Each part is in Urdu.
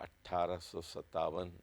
1857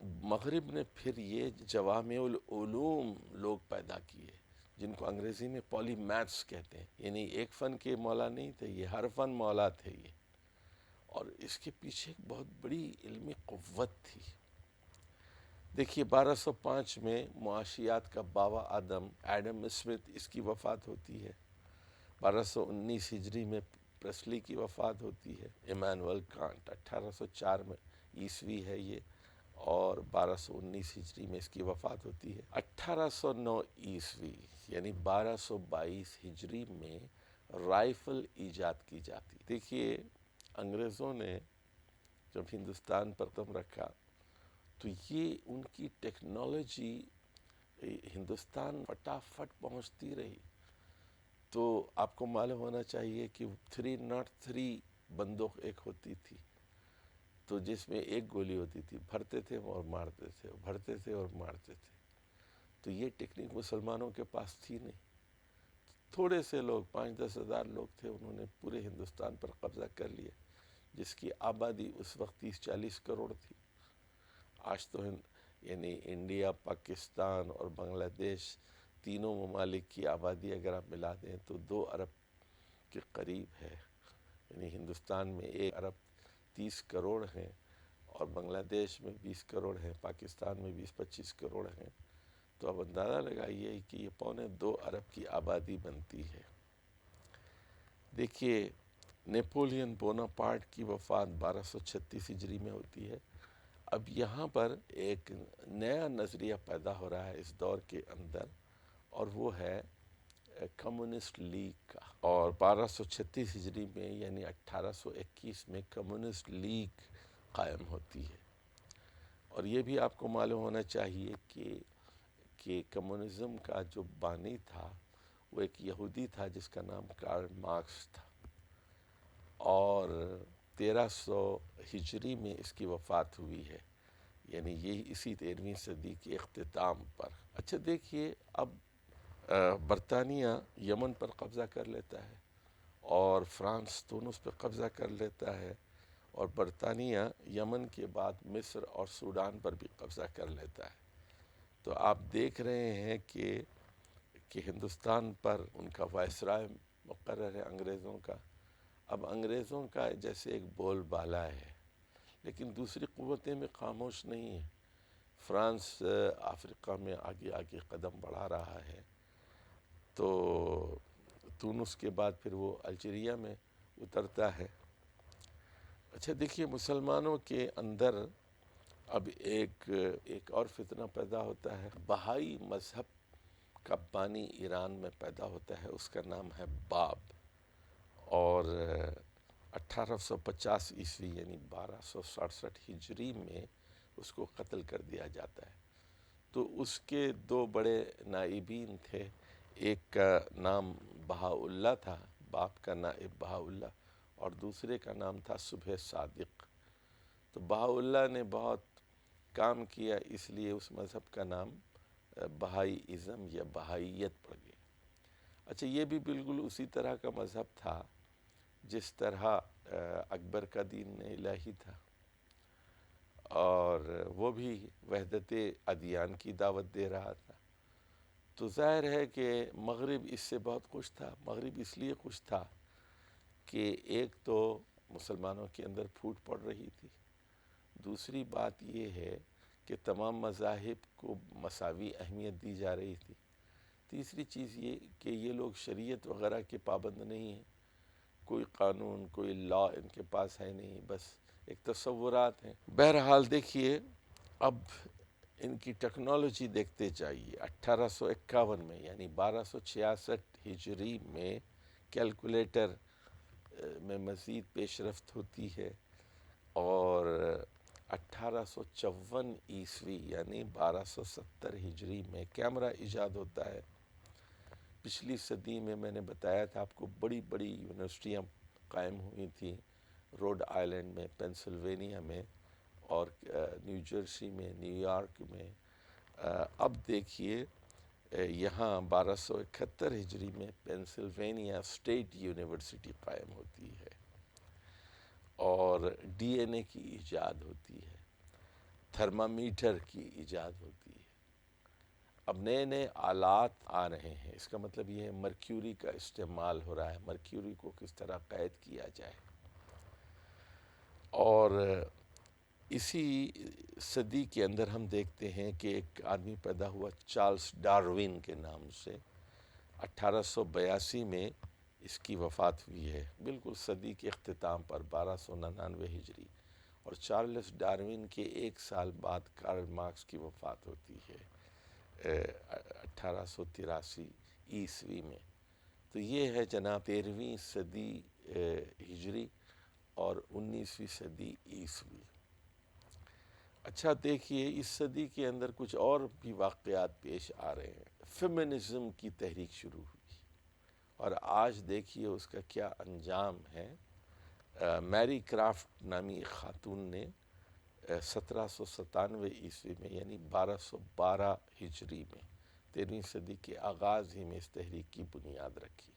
مغرب نے پھر یہ جوامع العلوم لوگ پیدا کیے، جن کو انگریزی میں پولی میتھس کہتے ہیں، یعنی ایک فن کے مولا نہیں تھے یہ، ہر فن مولا تھے یہ، اور اس کے پیچھے ایک بہت بڑی علمی قوت تھی۔ دیکھیے 1205 میں معاشیات کا باوا ایڈم اسمتھ، اس کی وفات ہوتی ہے۔ 1219 ہجری میں پرسلی کی وفات ہوتی ہے۔ ایمانوئل کانٹ 1804 میں عیسوی ہے یہ، اور 1219 ہجری میں اس کی وفات ہوتی ہے۔ 1809 عیسوی یعنی 1222 ہجری میں رائفل ایجاد کی جاتی۔ دیکھیے انگریزوں نے جب ہندوستان پر قدم رکھا تو یہ ان کی ٹیکنالوجی ہندوستان فٹافٹ پہنچتی رہی۔ تو آپ کو معلوم ہونا چاہیے کہ 303 بندوق ایک ہوتی تھی، تو جس میں ایک گولی ہوتی تھی، بھرتے تھے اور مارتے تھے، بھرتے تھے اور مارتے تھے۔ تو یہ ٹیکنیک مسلمانوں کے پاس تھی نہیں۔ تھوڑے سے لوگ 5-10 ہزار لوگ تھے، انہوں نے پورے ہندوستان پر قبضہ کر لیا، جس کی آبادی اس وقت 30-40 کروڑ تھی۔ آج تو یعنی انڈیا، پاکستان اور بنگلہ دیش تینوں ممالک کی آبادی اگر آپ ملا دیں تو 2 ارب کے قریب ہے، یعنی ہندوستان میں 1 ارب 30 کروڑ ہیں، اور بنگلہ دیش میں 20 کروڑ ہیں، پاکستان میں 20-25 کروڑ ہیں۔ تو اب اندازہ لگائیے کہ یہ 2.25 ارب کی آبادی بنتی ہے۔ دیکھیے نیپولین بوناپارٹ کی وفات 1236 ہجری میں ہوتی ہے۔ اب یہاں پر ایک نیا نظریہ پیدا ہو رہا ہے اس دور کے اندر، اور وہ ہے کمیونسٹ لیگ کا، اور 1236 ہجری میں یعنی 1821 میں کمیونسٹ لیگ قائم ہوتی ہے۔ اور یہ بھی آپ کو معلوم ہونا چاہیے کہ کمیونزم کا جو بانی تھا وہ ایک یہودی تھا جس کا نام کارل مارکس تھا، اور 1300 ہجری میں اس کی وفات ہوئی ہے، یعنی یہ اسی 13ویں صدی کے اختتام پر۔ اچھا دیکھیے اب برطانیہ یمن پر قبضہ کر لیتا ہے، اور فرانس تونس پر قبضہ کر لیتا ہے، اور برطانیہ یمن کے بعد مصر اور سوڈان پر بھی قبضہ کر لیتا ہے۔ تو آپ دیکھ رہے ہیں کہ ہندوستان پر ان کا وائسرائے مقرر ہے انگریزوں کا۔ اب انگریزوں کا جیسے ایک بول بالا ہے، لیکن دوسری قوتیں میں خاموش نہیں ہیں۔ فرانس افریقہ میں آگے آگے قدم بڑھا رہا ہے، تو تونس کے بعد پھر وہ الجیریا میں اترتا ہے۔ اچھا دیکھیے مسلمانوں کے اندر اب ایک اور فتنہ پیدا ہوتا ہے۔ بہائی مذہب کا بانی ایران میں پیدا ہوتا ہے، اس کا نام ہے باب، اور 1850 عیسوی یعنی 1267 ہجری میں اس کو قتل کر دیا جاتا ہے۔ تو اس کے 2 بڑے نائبین تھے، ایک کا نام بہاءاللہ تھا، باپ کا نائب بہاءاللہ، اور دوسرے کا نام تھا صبح صادق۔ تو بہاءاللہ نے بہت کام کیا، اس لیے اس مذہب کا نام بہائی ازم یا بہائیت پڑ گیا۔ اچھا یہ بھی بالکل اسی طرح کا مذہب تھا جس طرح اکبر کا دین الہی تھا، اور وہ بھی وحدت ادیان کی دعوت دے رہا تھا۔ تو ظاہر ہے کہ مغرب اس سے بہت خوش تھا۔ مغرب اس لیے خوش تھا کہ ایک تو مسلمانوں کے اندر پھوٹ پڑ رہی تھی، دوسری بات یہ ہے کہ تمام مذاہب کو مساوی اہمیت دی جا رہی تھی، تیسری چیز یہ کہ یہ لوگ شریعت وغیرہ کے پابند نہیں ہیں، کوئی قانون کوئی لا ان کے پاس ہے نہیں، بس ایک تصورات ہیں۔ بہرحال دیکھیے اب ان کی ٹیکنالوجی دیکھتے جائیے۔ 1851 میں یعنی 1266 ہجری میں کیلکولیٹر میں مزید پیش رفت ہوتی ہے، اور 1854 عیسوی یعنی 1270 ہجری میں کیمرہ ایجاد ہوتا ہے۔ پچھلی صدی میں نے بتایا تھا آپ کو بڑی بڑی یونیورسٹیاں قائم ہوئی تھیں، روڈ آئلینڈ میں، پینسلوینیا میں، اور نیو جرسی میں، نیو یارک میں۔ اب دیکھیے یہاں 1271 ہجری میں پینسلوینیا اسٹیٹ یونیورسٹی قائم ہوتی ہے، اور ڈی این اے کی ایجاد ہوتی ہے۔ تھرمامیٹر کی ایجاد ہوتی ہے۔ اب نئے نئے آلات آ رہے ہیں، اس کا مطلب یہ ہے مرکیوری کا استعمال ہو رہا ہے، مرکیوری کو کس طرح قید کیا جائے۔ اور اسی صدی کے اندر ہم دیکھتے ہیں کہ ایک آدمی پیدا ہوا چارلس ڈاروین کے نام سے، 1882 میں اس کی وفات ہوئی ہے، بالکل صدی کے اختتام پر، 1299 ہجری۔ اور چارلس ڈاروین کے ایک سال بعد کارل مارکس کی وفات ہوتی ہے 1883 عیسوی میں۔ تو یہ ہے جناب 13ویں صدی ہجری اور 19ویں صدی عیسوی۔ اچھا دیکھیے، اس صدی کے اندر کچھ اور بھی واقعات پیش آ رہے ہیں۔ فیمنزم کی تحریک شروع ہوئی اور آج دیکھیے اس کا کیا انجام ہے۔ میری کرافٹ نامی خاتون نے 1797 عیسوی میں، یعنی 1212 ہجری میں، 13ویں صدی کے آغاز ہی میں اس تحریک کی بنیاد رکھی۔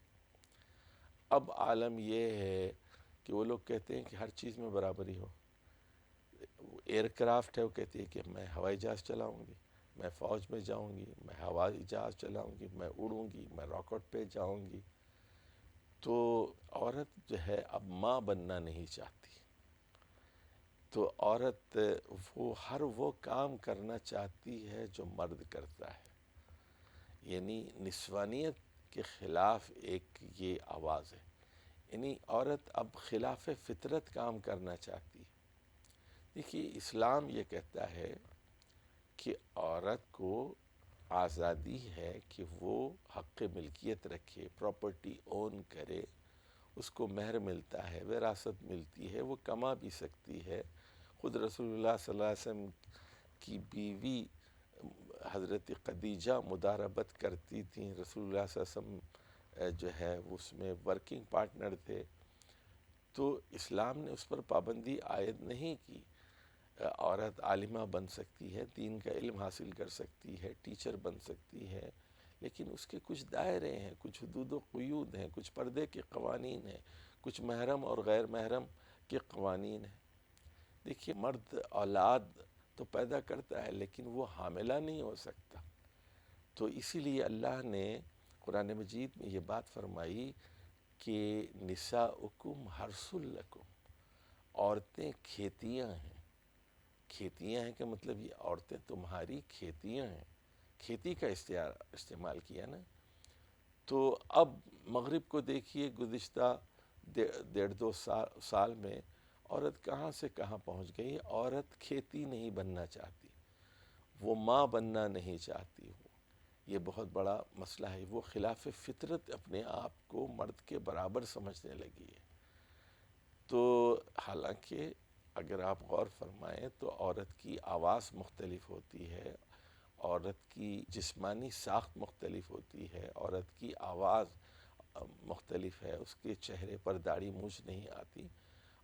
اب عالم یہ ہے کہ وہ لوگ کہتے ہیں کہ ہر چیز میں برابری ہو۔ ایئر کرافٹ ہے، وہ کہتی ہے کہ میں ہوائی جہاز چلاؤں گی، میں فوج میں جاؤں گی، میں ہوائی جہاز چلاؤں گی، میں اڑوں گی، میں راکٹ پہ جاؤں گی۔ تو عورت جو ہے اب ماں بننا نہیں چاہتی، تو عورت ہر وہ کام کرنا چاہتی ہے جو مرد کرتا ہے، یعنی نسوانیت کے خلاف ایک یہ آواز ہے، یعنی عورت اب خلاف فطرت کام کرنا چاہتی ہے۔ دیکھیے، اسلام یہ کہتا ہے کہ عورت کو آزادی ہے کہ وہ حق ملکیت رکھے، پراپرٹی اون کرے، اس کو مہر ملتا ہے، وراثت ملتی ہے، وہ کما بھی سکتی ہے۔ خود رسول اللہ صلی اللہ علیہ وسلم کی بیوی حضرت خدیجہ مداربت کرتی تھیں، رسول اللہ صلی اللہ علیہ وسلم جو ہے اس میں ورکنگ پارٹنر تھے۔ تو اسلام نے اس پر پابندی عائد نہیں کی۔ عورت عالمہ بن سکتی ہے، دین کا علم حاصل کر سکتی ہے، ٹیچر بن سکتی ہے، لیکن اس کے کچھ دائرے ہیں، کچھ حدود و قیود ہیں، کچھ پردے کے قوانین ہیں، کچھ محرم اور غیر محرم کے قوانین ہیں۔ دیکھیے، مرد اولاد تو پیدا کرتا ہے لیکن وہ حاملہ نہیں ہو سکتا۔ تو اسی لیے اللہ نے قرآن مجید میں یہ بات فرمائی کہ نساؤکم حرث لکم، عورتیں کھیتیاں ہیں۔ کھیتیاں ہیں کہ مطلب یہ عورتیں تمہاری کھیتیاں ہیں، کھیتی کا استعمال کیا نا۔ تو اب مغرب کو دیکھیے، گزشتہ 1.5-2 سال میں عورت کہاں سے کہاں پہنچ گئی۔ عورت کھیتی نہیں بننا چاہتی، وہ ماں بننا نہیں چاہتی، یہ بہت بڑا مسئلہ ہے۔ وہ خلاف فطرت اپنے آپ کو مرد کے برابر سمجھنے لگی ہے۔ تو حالانکہ اگر آپ غور فرمائیں تو عورت کی آواز مختلف ہوتی ہے، عورت کی جسمانی ساخت مختلف ہوتی ہے، عورت کی آواز مختلف ہے، اس کے چہرے پر داڑھی مونچھ نہیں آتی،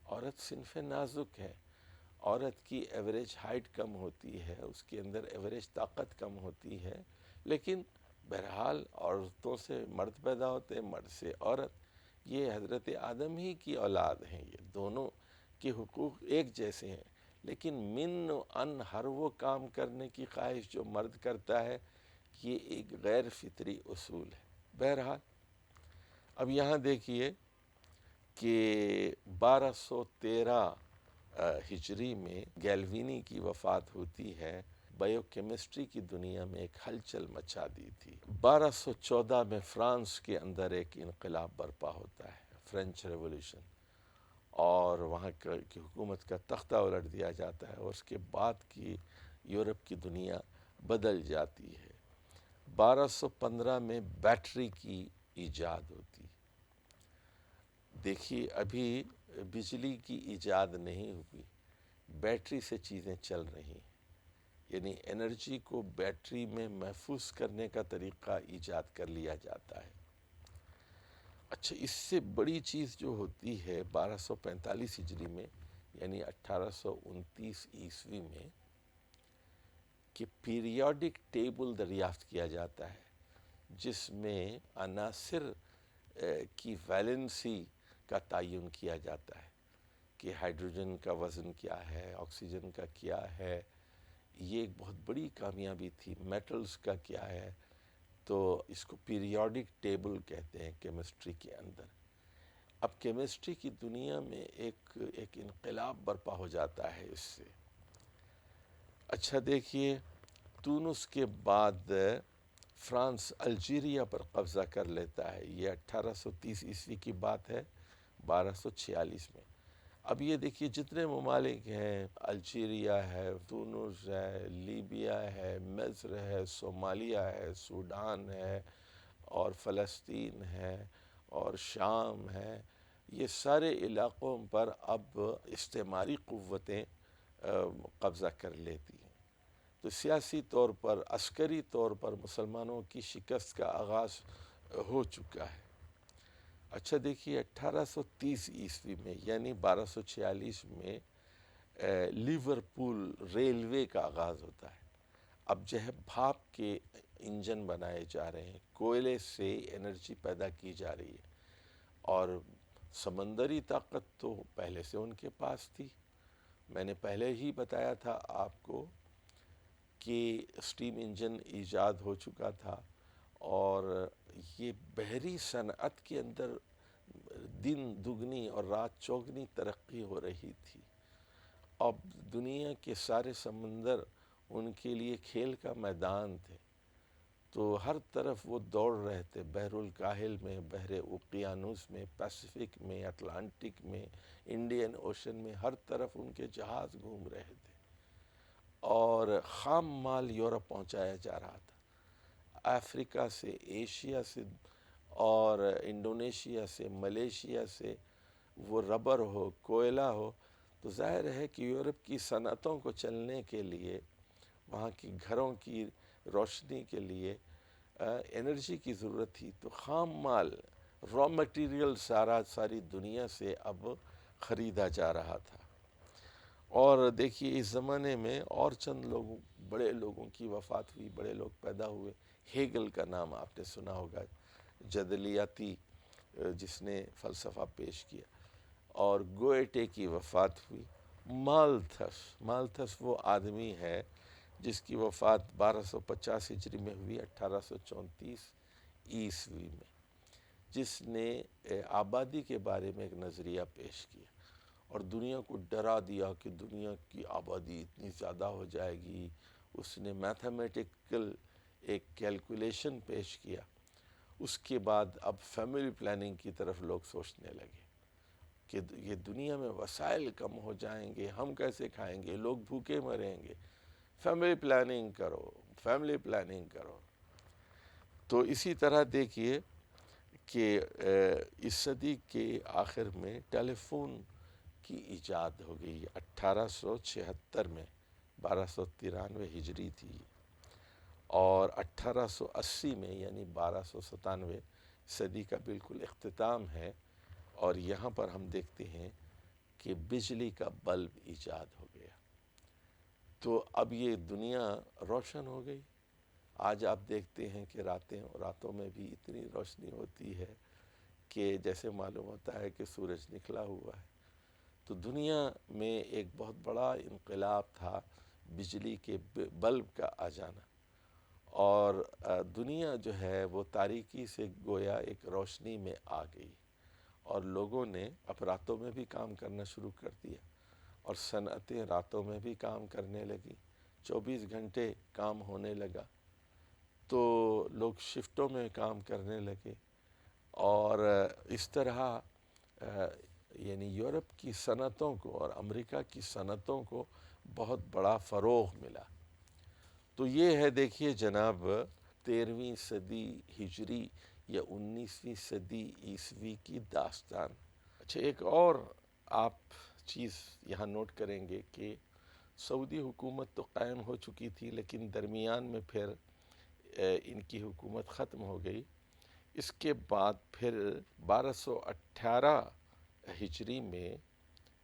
عورت صنف نازک ہے، عورت کی ایوریج ہائٹ کم ہوتی ہے، اس کے اندر ایوریج طاقت کم ہوتی ہے، لیکن بہرحال عورتوں سے مرد پیدا ہوتے ہیں، مرد سے عورت۔ یہ حضرت آدم ہی کی اولاد ہیں، یہ دونوں کے حقوق ایک جیسے ہیں، لیکن من و ان ہر وہ کام کرنے کی خواہش جو مرد کرتا ہے، یہ ایک غیر فطری اصول ہے۔ بہرحال اب یہاں دیکھیے کہ 1213 ہجری میں گیلوینی کی وفات ہوتی ہے، بائیو کیمسٹری کی دنیا میں ایک ہلچل مچا دی تھی۔ 1214 میں فرانس کے اندر ایک انقلاب برپا ہوتا ہے، فرینچ ریولوشن، اور وہاں کی حکومت کا تختہ الٹ دیا جاتا ہے، اور اس کے بعد کی یورپ کی دنیا بدل جاتی ہے۔ 1215 میں بیٹری کی ایجاد ہوتی۔ دیکھیے، ابھی بجلی کی ایجاد نہیں ہوئی، بیٹری سے چیزیں چل رہی ہیں، یعنی انرجی کو بیٹری میں محفوظ کرنے کا طریقہ ایجاد کر لیا جاتا ہے۔ اچھا، اس سے بڑی چیز جو ہوتی ہے 1245 ہجری میں، یعنی 1829 عیسوی میں، کہ پیریوڈک ٹیبل دریافت کیا جاتا ہے، جس میں عناصر کی ویلنسی کا تعین کیا جاتا ہے کہ ہائیڈروجن کا وزن کیا ہے، آکسیجن کا کیا ہے، یہ ایک بہت بڑی کامیابی تھی۔ میٹلز کا کیا ہے تو اس کو پیریوڈک ٹیبل کہتے ہیں کیمسٹری کے اندر۔ اب کیمسٹری کی دنیا میں ایک انقلاب برپا ہو جاتا ہے اس سے۔ اچھا دیکھیے، تونس کے بعد فرانس الجیریا پر قبضہ کر لیتا ہے، یہ 1830 کی بات ہے، 1246 میں۔ اب یہ دیکھیے جتنے ممالک ہیں، الجیریا ہے، تونس ہے، لیبیا ہے، مصر ہے، صومالیہ ہے، سوڈان ہے، اور فلسطین ہے، اور شام ہے، یہ سارے علاقوں پر اب استعماری قوتیں قبضہ کر لیتی ہیں۔ تو سیاسی طور پر، عسکری طور پر مسلمانوں کی شکست کا آغاز ہو چکا ہے۔ اچھا دیکھیے 1830 میں یعنی 1246 میں لیورپول ریلوے کا آغاز ہوتا ہے۔ اب جو ہے بھاپ کے انجن بنائے جا رہے ہیں، کوئلے سے انرجی پیدا کی جا رہی ہے، اور سمندری طاقت تو پہلے سے ان کے پاس تھی۔ میں نے پہلے ہی بتایا تھا آپ کو کہ اسٹیم انجن ایجاد ہو چکا تھا، اور یہ بحری صنعت کے اندر دن دگنی اور رات چوگنی ترقی ہو رہی تھی۔ اب دنیا کے سارے سمندر ان کے لیے کھیل کا میدان تھے، تو ہر طرف وہ دوڑ رہے تھے، بحر الکاہل میں، بحر اوقیانوس میں، پیسفک میں، اٹلانٹک میں، انڈین اوشن میں، ہر طرف ان کے جہاز گھوم رہے تھے، اور خام مال یورپ پہنچایا جا رہا تھا، افریقہ سے، ایشیا سے، اور انڈونیشیا سے، ملیشیا سے، وہ ربر ہو، کوئلہ ہو۔ تو ظاہر ہے کہ یورپ کی صنعتوں کو چلنے کے لیے، وہاں کی گھروں کی روشنی کے لیے انرجی کی ضرورت تھی، تو خام مال، را مٹیریل ساری دنیا سے اب خریدا جا رہا تھا۔ اور دیکھیے اس زمانے میں اور چند بڑے لوگوں کی وفات ہوئی، بڑے لوگ پیدا ہوئے۔ ہیگل کا نام آپ نے سنا ہوگا، جدلیاتی جس نے فلسفہ پیش کیا، اور گوئٹے کی وفات ہوئی۔ مالتھس وہ آدمی ہے جس کی وفات 1250 ہجری میں ہوئی، 1834 میں، جس نے آبادی کے بارے میں ایک نظریہ پیش کیا اور دنیا کو ڈرا دیا کہ دنیا کی آبادی اتنی زیادہ ہو جائے گی۔ اس نے میتھمیٹیکل ایک کیلکولیشن پیش کیا۔ اس کے بعد اب فیملی پلاننگ کی طرف لوگ سوچنے لگے کہ یہ دنیا میں وسائل کم ہو جائیں گے، ہم کیسے کھائیں گے، لوگ بھوکے مریں گے، فیملی پلاننگ کرو، فیملی پلاننگ کرو۔ تو اسی طرح دیکھیے کہ اس صدی کے آخر میں ٹیلی فون کی ایجاد ہو گئی، 1876 میں، 1293 ہجری تھی، اور 1880 میں یعنی 1297 صدی کا بالکل اختتام ہے، اور یہاں پر ہم دیکھتے ہیں کہ بجلی کا بلب ایجاد ہو گیا۔ تو اب یہ دنیا روشن ہو گئی۔ آج آپ دیکھتے ہیں کہ راتوں میں بھی اتنی روشنی ہوتی ہے کہ جیسے معلوم ہوتا ہے کہ سورج نکلا ہوا ہے۔ تو دنیا میں ایک بہت بڑا انقلاب تھا بجلی کے بلب کا آ جانا، اور دنیا جو ہے وہ تاریکی سے گویا ایک روشنی میں آ گئی، اور لوگوں نے اب راتوں میں بھی کام کرنا شروع کر دیا، اور صنعتیں راتوں میں بھی کام کرنے لگی، 24 گھنٹے کام ہونے لگا، تو لوگ شفٹوں میں کام کرنے لگے، اور اس طرح یعنی یورپ کی صنعتوں کو اور امریکہ کی صنعتوں کو بہت بڑا فروغ ملا۔ تو یہ ہے دیکھیے جناب 13ویں صدی ہجری یا 19ویں صدی عیسوی کی داستان۔ اچھا ایک اور آپ چیز یہاں نوٹ کریں گے کہ سعودی حکومت تو قائم ہو چکی تھی، لیکن درمیان میں پھر ان کی حکومت ختم ہو گئی۔ اس کے بعد پھر 1218 ہجری میں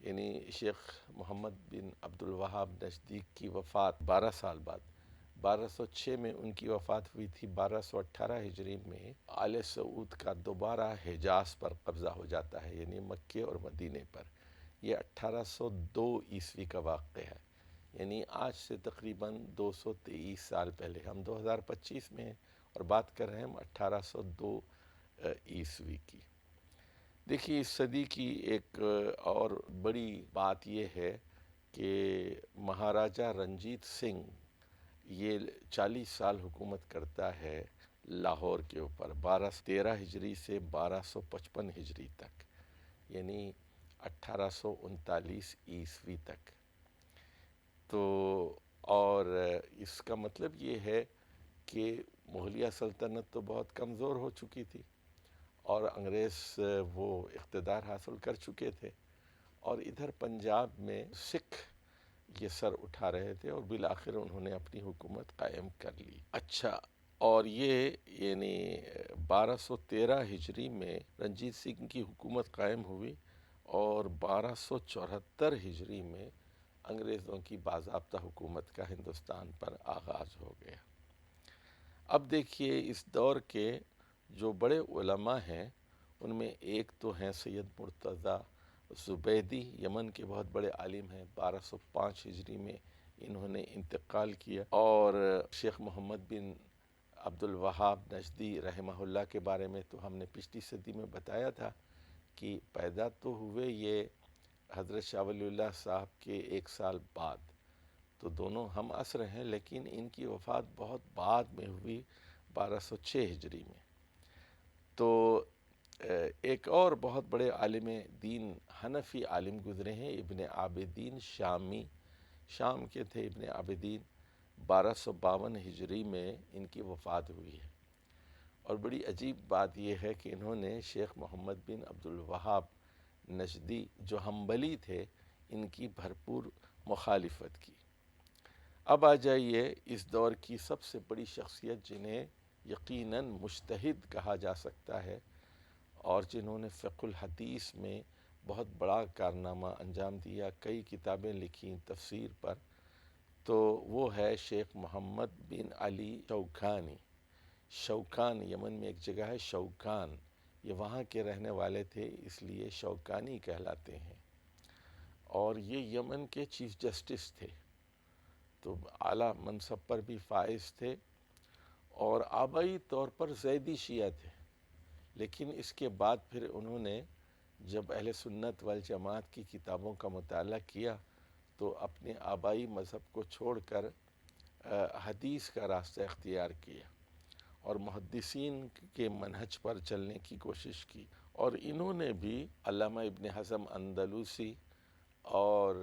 یعنی شیخ محمد بن عبد الوہاب نجدیک کی وفات 12 سال بعد، 1206 میں ان کی وفات ہوئی تھی۔ 1218 ہجری میں آل سعود کا دوبارہ حجاز پر قبضہ ہو جاتا ہے، یعنی مکے اور مدینے پر۔ یہ 1802 عیسوی کا واقعہ ہے۔ یعنی آج سے تقریباً 223 سال پہلے، ہم 2025 میں ہیں اور بات کر رہے ہیں ہم 1802 عیسوی کی۔ دیکھیے اس صدی کی ایک اور بڑی بات یہ ہے کہ مہاراجہ رنجیت سنگھ یہ 40 سال حکومت کرتا ہے لاہور کے اوپر، 1213 ہجری سے 1255 ہجری تک، یعنی 1839 عیسوی تک۔ تو اور اس کا مطلب یہ ہے کہ مغلیہ سلطنت تو بہت کمزور ہو چکی تھی اور انگریز وہ اقتدار حاصل کر چکے تھے، اور ادھر پنجاب میں سکھ یہ سر اٹھا رہے تھے اور بالآخر انہوں نے اپنی حکومت قائم کر لی۔ اچھا، اور یہ یعنی 1213 ہجری میں رنجیت سنگھ کی حکومت قائم ہوئی اور 1274 ہجری میں انگریزوں کی باضابطہ حکومت کا ہندوستان پر آغاز ہو گیا۔ اب دیکھیے اس دور کے جو بڑے علماء ہیں ان میں ایک تو ہیں سید مرتضیٰ زبیدی، یمن کے بہت بڑے عالم ہیں، 1205 ہجری میں انہوں نے انتقال کیا، اور شیخ محمد بن عبد الوہاب نجدی رحمہ اللہ کے بارے میں تو ہم نے پچھلی صدی میں بتایا تھا کہ پیدا تو ہوئے یہ حضرت شاہ ولی اللہ صاحب کے 1 سال بعد، تو دونوں ہم عصر ہیں، لیکن ان کی وفات بہت بعد میں ہوئی 1206 ہجری میں۔ تو ایک اور بہت بڑے عالم دین حنفی عالم گزرے ہیں، ابن عابدین شامی، شام کے تھے ابن عابدین، 1252 ہجری میں ان کی وفات ہوئی ہے۔ اور بڑی عجیب بات یہ ہے کہ انہوں نے شیخ محمد بن عبد الوہاب نجدی جو حنبلی تھے ان کی بھرپور مخالفت کی۔ اب آ جائیے اس دور کی سب سے بڑی شخصیت جنہیں یقیناً مجتہد کہا جا سکتا ہے اور جنہوں نے فقہ الحدیث میں بہت بڑا کارنامہ انجام دیا، کئی کتابیں لکھیں تفسیر پر، تو وہ ہے شیخ محمد بن علی شوکانی۔ شوکان، یمن میں ایک جگہ ہے شوکان، یہ وہاں کے رہنے والے تھے اس لیے شوکانی کہلاتے ہیں، اور یہ یمن کے چیف جسٹس تھے، تو اعلیٰ منصب پر بھی فائز تھے، اور آبائی طور پر زیدی شیعہ تھے، لیکن اس کے بعد پھر انہوں نے جب اہل سنت والجماعت کی کتابوں کا مطالعہ کیا تو اپنے آبائی مذہب کو چھوڑ کر حدیث کا راستہ اختیار کیا اور محدثین کے منہج پر چلنے کی کوشش کی، اور انہوں نے بھی علامہ ابن حزم اندلوسی اور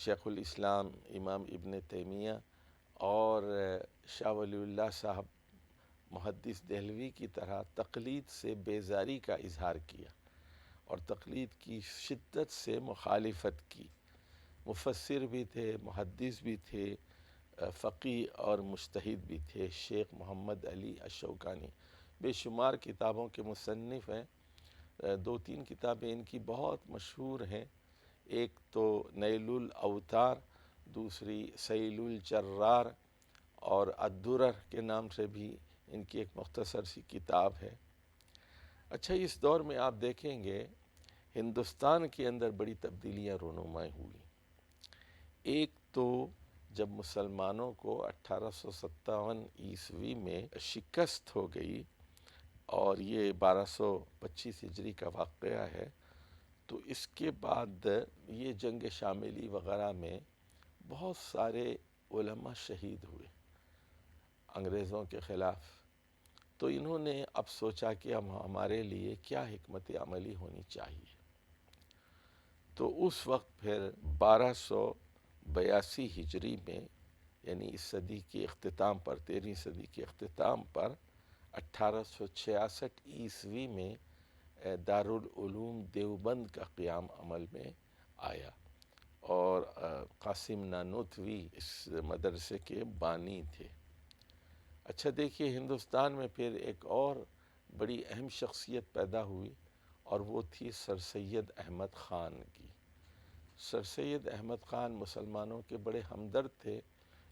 شیخ الاسلام امام ابن تیمیہ اور شاہ ولی اللہ صاحب محدث دہلوی کی طرح تقلید سے بیزاری کا اظہار کیا اور تقلید کی شدت سے مخالفت کی۔ مفسر بھی تھے، محدث بھی تھے، فقیہ اور مجتہد بھی تھے شیخ محمد علی الشوکانی، بے شمار کتابوں کے مصنف ہیں۔ 2-3 کتابیں ان کی بہت مشہور ہیں، ایک تو نیل الاوتار، دوسری سیل الجرار، اور الدرر کے نام سے بھی ان کی ایک مختصر سی کتاب ہے۔ اچھا، اس دور میں آپ دیکھیں گے ہندوستان کے اندر بڑی تبدیلیاں رونما ہوئی۔ ایک تو جب مسلمانوں کو 1857 عیسوی میں شکست ہو گئی، اور یہ 1225 ہجری کا واقعہ ہے، تو اس کے بعد یہ جنگ شاملی وغیرہ میں بہت سارے علماء شہید ہوئے انگریزوں کے خلاف، تو انہوں نے اب سوچا کہ اب ہمارے لیے کیا حکمت عملی ہونی چاہیے۔ تو اس وقت پھر 1282 ہجری میں، یعنی اس صدی کے اختتام پر، 13ویں صدی کے اختتام پر 1866 عیسوی میں دارالعلوم دیوبند کا قیام عمل میں آیا، اور قاسم نانوتوی اس مدرسے کے بانی تھے۔ اچھا دیکھیے ہندوستان میں پھر ایک اور بڑی اہم شخصیت پیدا ہوئی، اور وہ تھی سر سید احمد خان کی۔ سر سید احمد خان مسلمانوں کے بڑے ہمدرد تھے،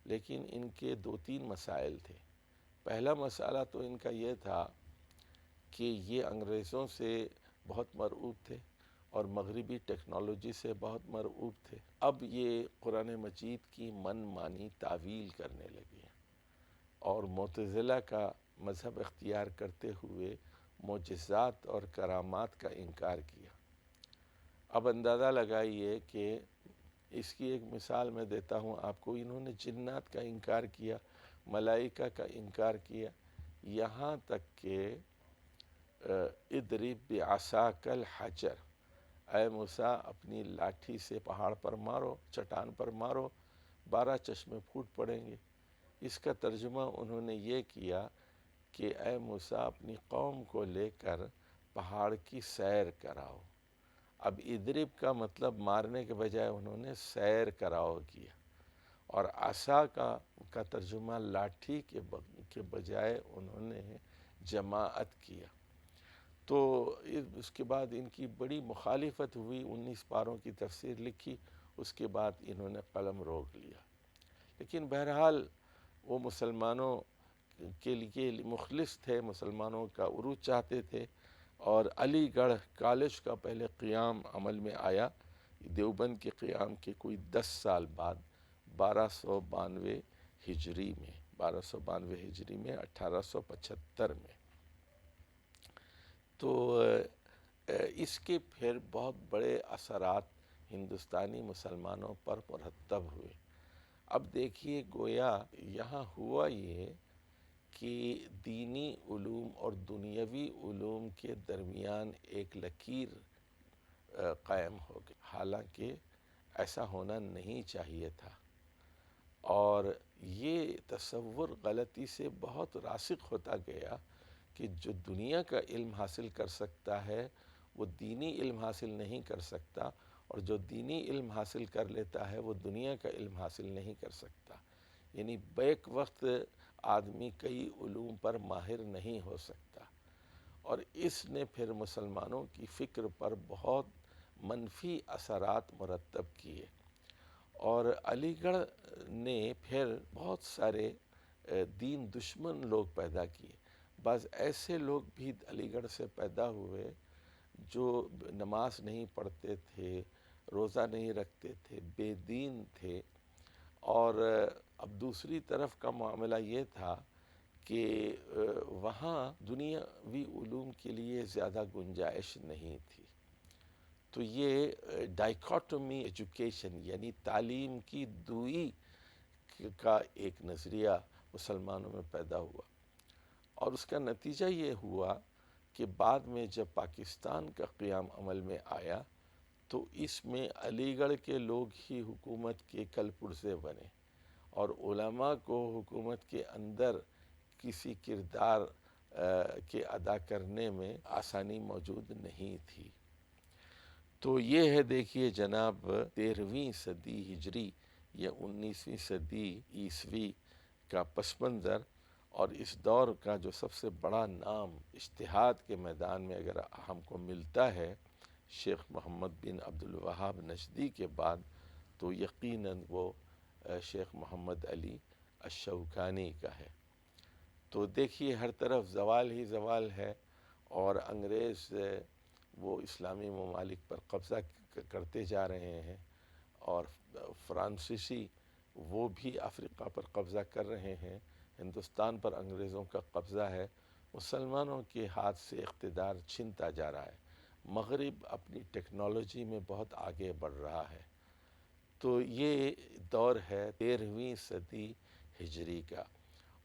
لیکن ان کے 2-3 مسائل تھے۔ پہلا مسئلہ تو ان کا یہ تھا کہ یہ انگریزوں سے بہت مرعوب تھے، اور مغربی ٹیکنالوجی سے بہت مرعوب تھے، اب یہ قرآن مجید کی من مانی تعویل کرنے لگے ہیں اور معتزلہ کا مذہب اختیار کرتے ہوئے معجزات اور کرامات کا انکار کیا۔ اب اندازہ لگائیے کہ اس کی ایک مثال میں دیتا ہوں آپ کو، انہوں نے جنات کا انکار کیا، ملائکہ کا انکار کیا، یہاں تک کہ اضرب بعصاک الحجر، اے موسیٰ اپنی لاٹھی سے پہاڑ پر مارو، چٹان پر مارو، 12 چشمے پھوٹ پڑیں گے۔ اس کا ترجمہ انہوں نے یہ کیا کہ اے موسیٰ اپنی قوم کو لے کر پہاڑ کی سیر کراؤ۔ اب اضرب کا مطلب مارنے کے بجائے انہوں نے سیر کراؤ کیا، اور عصا کا ترجمہ لاٹھی کے بجائے انہوں نے جماعت کیا۔ تو اس کے بعد ان کی بڑی مخالفت ہوئی، 19 پاروں کی تفسیر لکھی، اس کے بعد انہوں نے قلم روک لیا۔ لیکن بہرحال وہ مسلمانوں کے لیے مخلص تھے، مسلمانوں کا عروج چاہتے تھے، اور علی گڑھ کالج کا پہلے قیام عمل میں آیا دیوبند کے قیام کے کوئی 10 سال بعد، 1292 ہجری میں، 1875 میں۔ تو اس کے پھر بہت بڑے اثرات ہندوستانی مسلمانوں پر مرتب ہوئے۔ اب دیکھیے گویا یہاں ہوا یہ کہ دینی علوم اور دنیاوی علوم کے درمیان ایک لکیر قائم ہو گئی، حالانکہ ایسا ہونا نہیں چاہیے تھا، اور یہ تصور غلطی سے بہت راسخ ہوتا گیا کہ جو دنیا کا علم حاصل کر سکتا ہے وہ دینی علم حاصل نہیں کر سکتا، اور جو دینی علم حاصل کر لیتا ہے وہ دنیا کا علم حاصل نہیں کر سکتا۔ یعنی بیک وقت آدمی کئی علوم پر ماہر نہیں ہو سکتا، اور اس نے پھر مسلمانوں کی فکر پر بہت منفی اثرات مرتب کیے، اور علی گڑھ نے پھر بہت سارے دین دشمن لوگ پیدا کیے۔ بعض ایسے لوگ بھی علی گڑھ سے پیدا ہوئے جو نماز نہیں پڑھتے تھے، روزہ نہیں رکھتے تھے، بے دین تھے، اور اب دوسری طرف کا معاملہ یہ تھا کہ وہاں دنیاوی علوم کے لیے زیادہ گنجائش نہیں تھی۔ تو یہ ڈائیکاٹومی ایجوکیشن یعنی تعلیم کی دوئی کا ایک نظریہ مسلمانوں میں پیدا ہوا، اور اس کا نتیجہ یہ ہوا کہ بعد میں جب پاکستان کا قیام عمل میں آیا تو اس میں علی گڑھ کے لوگ ہی حکومت کے کل پرزے بنے، اور علماء کو حکومت کے اندر کسی کردار کے ادا کرنے میں آسانی موجود نہیں تھی۔ تو یہ ہے دیکھیے جناب 13ویں صدی ہجری یا 19ویں صدی عیسوی کا پس منظر، اور اس دور کا جو سب سے بڑا نام اجتہاد کے میدان میں اگر ہم کو ملتا ہے شیخ محمد بن عبد الوہاب نجدی کے بعد، تو یقیناً وہ شیخ محمد علی الشوکانی کا ہے۔ تو دیکھیے ہر طرف زوال ہی زوال ہے، اور انگریز وہ اسلامی ممالک پر قبضہ کرتے جا رہے ہیں، اور فرانسیسی وہ بھی افریقہ پر قبضہ کر رہے ہیں، ہندوستان پر انگریزوں کا قبضہ ہے، مسلمانوں کے ہاتھ سے اقتدار چھنتا جا رہا ہے، مغرب اپنی ٹیکنالوجی میں بہت آگے بڑھ رہا ہے۔ تو یہ دور ہے 13ویں صدی ہجری کا،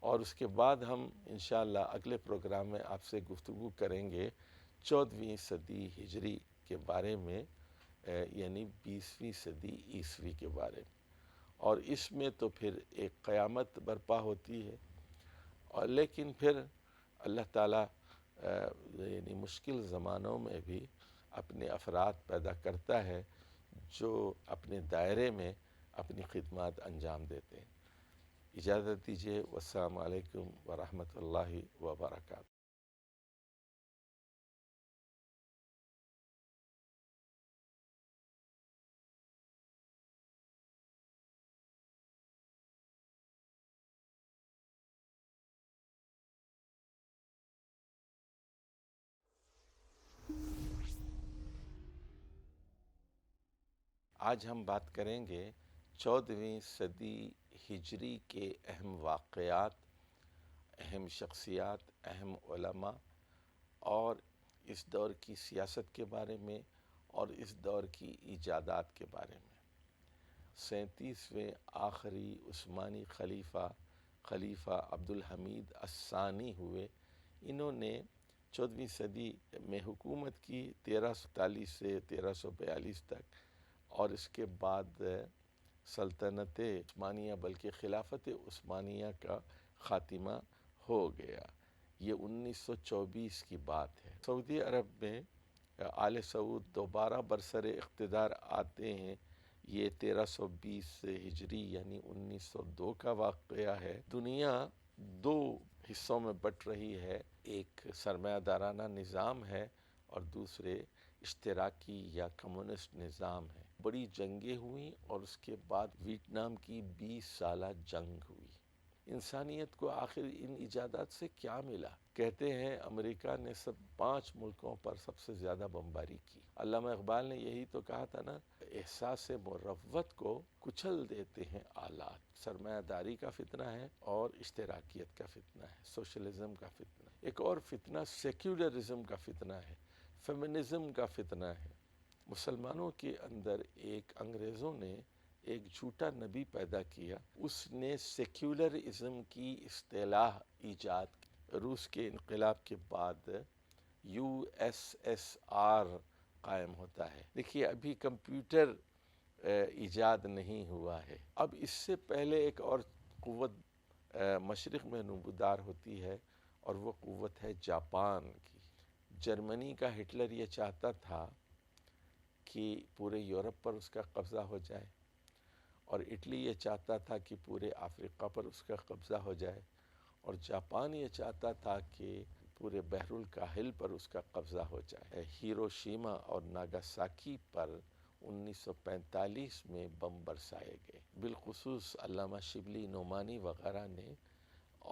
اور اس کے بعد ہم انشاءاللہ اگلے پروگرام میں آپ سے گفتگو کریں گے 14ویں صدی ہجری کے بارے میں، یعنی 20ویں صدی عیسوی کے بارے میں، اور اس میں تو پھر ایک قیامت برپا ہوتی ہے، اور لیکن پھر اللہ تعالیٰ یعنی مشکل زمانوں میں بھی اپنے افراد پیدا کرتا ہے جو اپنے دائرے میں اپنی خدمات انجام دیتے ہیں۔ اجازت دیجیے، والسلام علیکم ورحمۃ اللہ وبرکاتہ۔ آج ہم بات کریں گے 14ویں صدی ہجری کے اہم واقعات، اہم شخصیات، اہم علماء اور اس دور کی سیاست کے بارے میں اور اس دور کی ایجادات کے بارے میں۔ 37ویں آخری عثمانی خلیفہ عبدالحمید الثانی ہوئے۔ انہوں نے 14ویں صدی میں حکومت کی 1347 سے 1342 تک، اور اس کے بعد سلطنت عثمانیہ بلکہ خلافت عثمانیہ کا خاتمہ ہو گیا۔ یہ 1924 کی بات ہے۔ سعودی عرب میں آل سعود دوبارہ برسر اقتدار آتے ہیں۔ یہ 1320 ہجری یعنی 1902 کا واقعہ ہے۔ دنیا دو حصوں میں بٹ رہی ہے، ایک سرمایہ دارانہ نظام ہے اور دوسرے اشتراکی یا کمیونسٹ نظام ہے۔ بڑی جنگیں ہوئیں اور اس کے بعد ویتنام کی 20 سالہ جنگ ہوئی۔ انسانیت کو آخر ان ایجادات سے کیا ملا؟ کہتے ہیں امریکہ نے 5 ملکوں پر سب سے زیادہ بمباری کی۔ علامہ اقبال نے یہی تو کہا تھا نا، احساس مروت کو کچل دیتے ہیں آلات۔ سرمایہ داری کا فتنہ ہے اور اشتراکیت کا فتنہ ہے، سوشلزم کا فتنہ ہے۔ ایک اور فتنہ سیکولرزم کا فتنہ ہے، فیمنزم کا فتنہ ہے۔ مسلمانوں کے اندر انگریزوں نے ایک جھوٹا نبی پیدا کیا، اس نے سیکولرزم کی اصطلاح ایجاد کی۔ روس کے انقلاب کے بعد USSR قائم ہوتا ہے۔ دیکھیے ابھی کمپیوٹر ایجاد نہیں ہوا ہے۔ اب اس سے پہلے ایک اور قوت مشرق میں نمودار ہوتی ہے اور وہ قوت ہے جاپان کی۔ جرمنی کا ہٹلر یہ چاہتا تھا کہ پورے یورپ پر اس کا قبضہ ہو جائے، اور اٹلی یہ چاہتا تھا کہ پورے افریقہ پر اس کا قبضہ ہو جائے، اور جاپان یہ چاہتا تھا کہ پورے بحر الکاہل پر اس کا قبضہ ہو جائے۔ ہیروشیما اور ناگاساکی پر 1945 میں بم برسائے گئے۔ بالخصوص علامہ شبلی نعمانی وغیرہ نے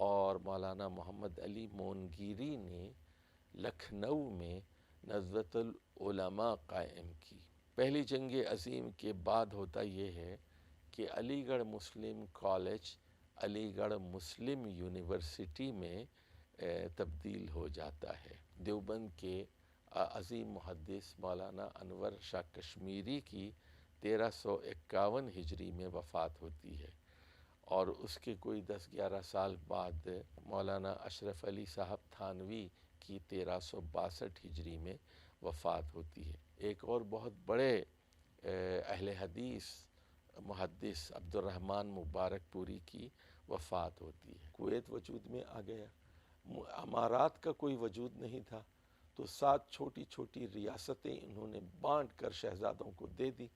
اور مولانا محمد علی مونگیری نے لکھنؤ میں ندوۃ العلماء قائم کی۔ پہلی جنگ عظیم کے بعد ہوتا یہ ہے کہ علی گڑھ مسلم کالج علی گڑھ مسلم یونیورسٹی میں تبدیل ہو جاتا ہے۔ دیوبند کے عظیم محدث مولانا انور شاہ کشمیری کی 1351 ہجری میں وفات ہوتی ہے، اور اس کے کوئی 10-11 سال بعد مولانا اشرف علی صاحب تھانوی کی 1362 ہجری میں وفات ہوتی ہے۔ ایک اور بہت بڑے اہل حدیث محدث عبد الرحمن مبارک پوری کی وفات ہوتی ہے۔ کویت وجود میں آ گیا، امارات کا کوئی وجود نہیں تھا، تو 7 چھوٹی چھوٹی ریاستیں انہوں نے بانٹ کر شہزادوں کو دے دی۔